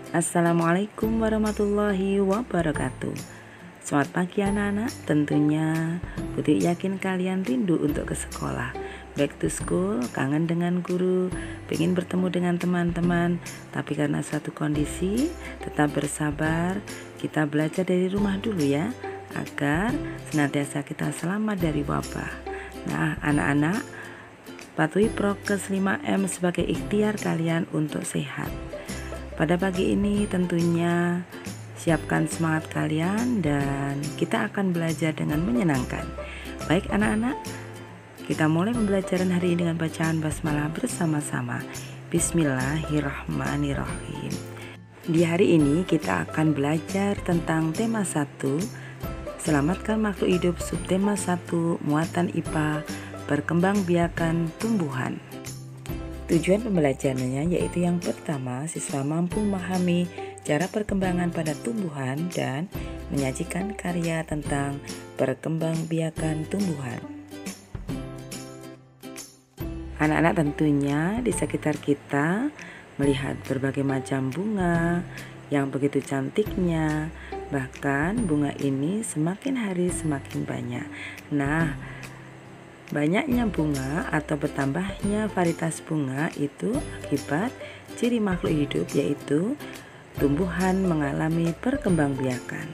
Assalamualaikum warahmatullahi wabarakatuh. Selamat pagi anak-anak. Tentunya Putri yakin kalian rindu untuk ke sekolah. Back to school, kangen dengan guru, pengen bertemu dengan teman-teman. Tapi karena suatu kondisi, tetap bersabar. Kita belajar dari rumah dulu ya, agar senantiasa kita selamat dari wabah. Nah anak-anak, patuhi prokes 5M sebagai ikhtiar kalian untuk sehat. Pada pagi ini tentunya siapkan semangat kalian dan kita akan belajar dengan menyenangkan. Baik anak-anak, kita mulai pembelajaran hari ini dengan bacaan basmalah bersama-sama. Bismillahirrahmanirrahim. Di hari ini kita akan belajar tentang tema 1, selamatkan makhluk hidup, subtema 1, muatan IPA, perkembangbiakan tumbuhan. Tujuan pembelajarannya yaitu yang pertama, siswa mampu memahami cara perkembangan pada tumbuhan dan menyajikan karya tentang perkembangbiakan tumbuhan. Anak-anak tentunya di sekitar kita melihat berbagai macam bunga yang begitu cantiknya, bahkan bunga ini semakin hari semakin banyak. Nah, banyaknya bunga atau bertambahnya varietas bunga itu akibat ciri makhluk hidup, yaitu tumbuhan mengalami perkembangbiakan.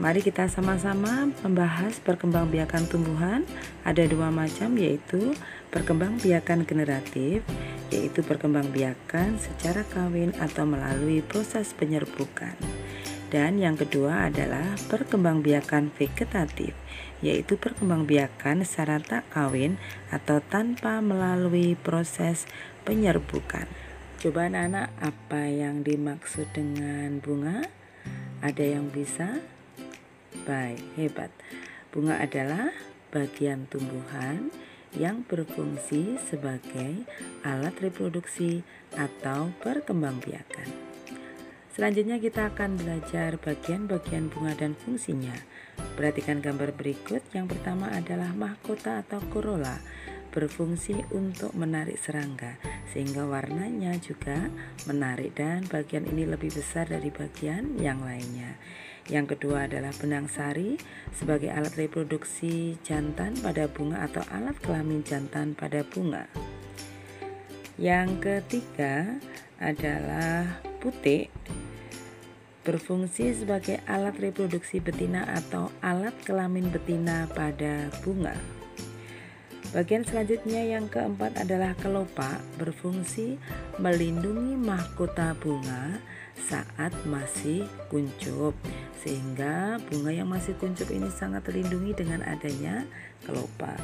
Mari kita sama-sama membahas perkembangbiakan tumbuhan. Ada 2 macam, yaitu perkembangbiakan generatif, yaitu perkembangbiakan secara kawin atau melalui proses penyerbukan. Dan yang kedua adalah perkembangbiakan vegetatif, yaitu perkembangbiakan secara tak kawin atau tanpa melalui proses penyerbukan. Coba anak-anak, apa yang dimaksud dengan bunga? Ada yang bisa? Baik, hebat. Bunga adalah bagian tumbuhan yang berfungsi sebagai alat reproduksi atau perkembangbiakan. Selanjutnya kita akan belajar bagian-bagian bunga dan fungsinya. Perhatikan gambar berikut. Yang pertama adalah mahkota atau corolla, berfungsi untuk menarik serangga sehingga warnanya juga menarik dan bagian ini lebih besar dari bagian yang lainnya. Yang kedua adalah benang sari sebagai alat reproduksi jantan pada bunga atau alat kelamin jantan pada bunga. Yang ketiga adalah putik, berfungsi sebagai alat reproduksi betina atau alat kelamin betina pada bunga. Bagian selanjutnya yang keempat adalah kelopak, berfungsi melindungi mahkota bunga saat masih kuncup, sehingga bunga yang masih kuncup ini sangat terlindungi dengan adanya kelopak.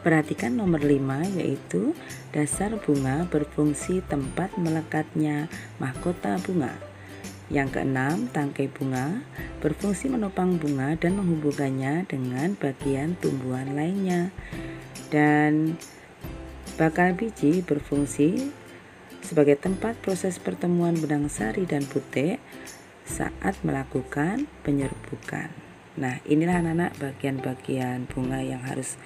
Perhatikan nomor 5, yaitu dasar bunga, berfungsi tempat melekatnya mahkota bunga. Yang keenam, tangkai bunga, berfungsi menopang bunga dan menghubungkannya dengan bagian tumbuhan lainnya. Dan bakal biji berfungsi sebagai tempat proses pertemuan benang sari dan putik saat melakukan penyerbukan. Nah, inilah anak-anak bagian-bagian bunga yang harus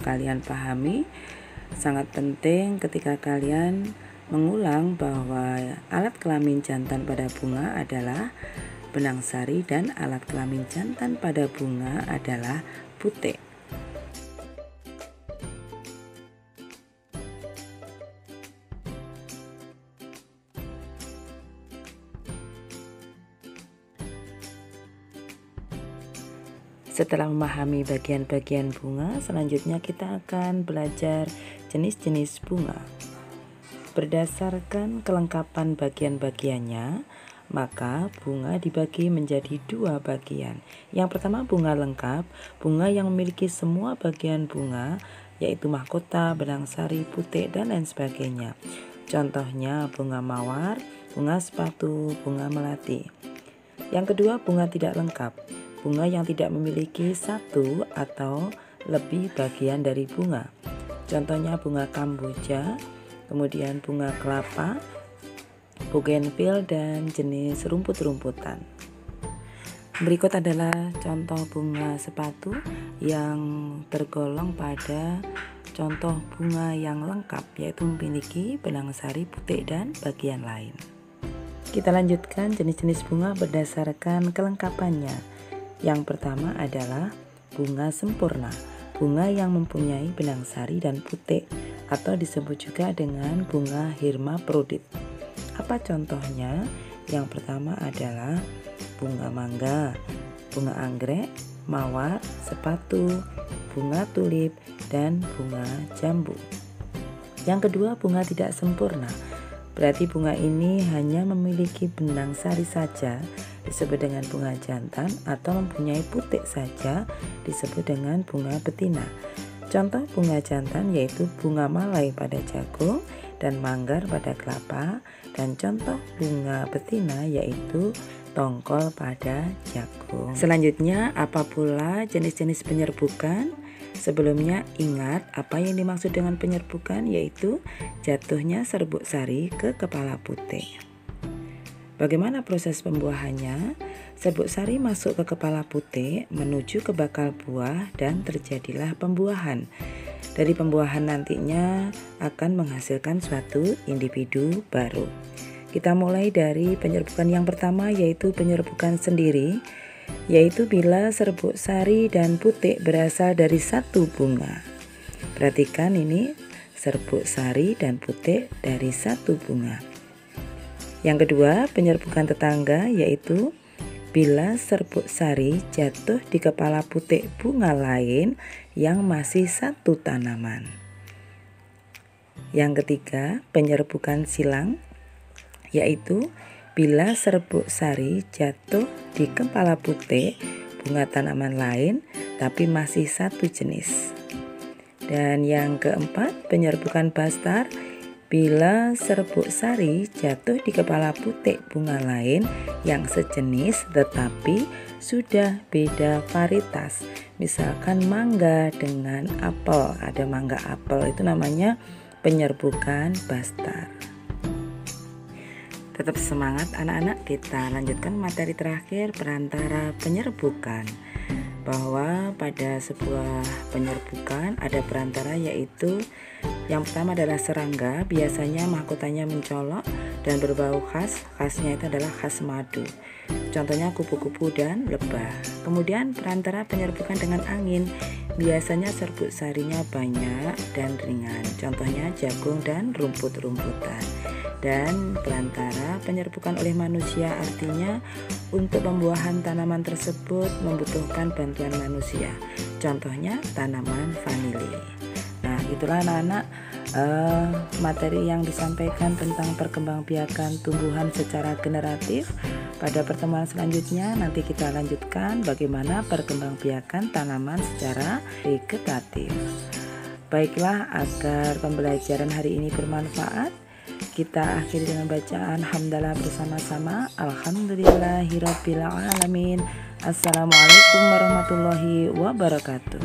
kalian pahami. Sangat penting ketika kalian mengulang bahwa alat kelamin jantan pada bunga adalah benang sari dan alat kelamin jantan pada bunga adalah putik. Setelah memahami bagian-bagian bunga, selanjutnya kita akan belajar jenis-jenis bunga. Berdasarkan kelengkapan bagian-bagiannya, maka bunga dibagi menjadi 2 bagian. Yang pertama, bunga lengkap, bunga yang memiliki semua bagian bunga, yaitu mahkota, benang sari, putik, dan lain sebagainya. Contohnya bunga mawar, bunga sepatu, bunga melati. Yang kedua, bunga tidak lengkap, bunga yang tidak memiliki 1 atau lebih bagian dari bunga. Contohnya bunga kamboja, kemudian bunga kelapa, bougainville, dan jenis rumput-rumputan. Berikut adalah contoh bunga sepatu yang tergolong pada contoh bunga yang lengkap, yaitu memiliki benang sari, putik, dan bagian lain. Kita lanjutkan jenis-jenis bunga berdasarkan kelengkapannya. Yang pertama adalah bunga sempurna, bunga yang mempunyai benang sari dan putik, atau disebut juga dengan bunga hermaprodit. Apa contohnya? Yang pertama adalah bunga mangga, bunga anggrek, mawar, sepatu, bunga tulip, dan bunga jambu. Yang kedua, bunga tidak sempurna. Berarti bunga ini hanya memiliki benang sari saja, disebut dengan bunga jantan, atau mempunyai putik saja, disebut dengan bunga betina. Contoh bunga jantan yaitu bunga malai pada jagung dan manggar pada kelapa, dan contoh bunga betina yaitu tongkol pada jagung. Selanjutnya, apa pula jenis-jenis penyerbukan? Sebelumnya ingat apa yang dimaksud dengan penyerbukan, yaitu jatuhnya serbuk sari ke kepala putik. Bagaimana proses pembuahannya? Serbuk sari masuk ke kepala putik menuju ke bakal buah dan terjadilah pembuahan. Dari pembuahan nantinya akan menghasilkan suatu individu baru. Kita mulai dari penyerbukan yang pertama, yaitu penyerbukan sendiri, yaitu bila serbuk sari dan putik berasal dari satu bunga. Perhatikan ini, serbuk sari dan putik dari satu bunga. Yang kedua, penyerbukan tetangga, yaitu bila serbuk sari jatuh di kepala putik bunga lain yang masih satu tanaman. Yang ketiga, penyerbukan silang, yaitu bila serbuk sari jatuh di kepala putik bunga tanaman lain tapi masih satu jenis. Dan yang keempat, penyerbukan bastar, bila serbuk sari jatuh di kepala putik bunga lain yang sejenis tetapi sudah beda varietas. Misalkan mangga dengan apel, ada mangga apel, itu namanya penyerbukan bastar. Tetap semangat anak-anak, kita lanjutkan materi terakhir, perantara penyerbukan. Bahwa pada sebuah penyerbukan ada perantara, yaitu yang pertama adalah serangga, biasanya mahkotanya mencolok dan berbau khas, khasnya itu adalah khas madu. Contohnya kupu-kupu dan lebah. Kemudian perantara penyerbukan dengan angin, biasanya serbuk sarinya banyak dan ringan, contohnya jagung dan rumput-rumputan. Dan perantara penyerbukan oleh manusia, artinya untuk pembuahan tanaman tersebut membutuhkan bantuan manusia, contohnya tanaman vanili. Nah, itulah anak-anak materi yang disampaikan tentang perkembangbiakan tumbuhan secara generatif. Pada pertemuan selanjutnya nanti kita lanjutkan bagaimana perkembangbiakan tanaman secara vegetatif. Baiklah, agar pembelajaran hari ini bermanfaat, kita akhiri dengan bacaan hamdalah bersama-sama. Alhamdulillahirabbil alamin. Assalamualaikum warahmatullahi wabarakatuh.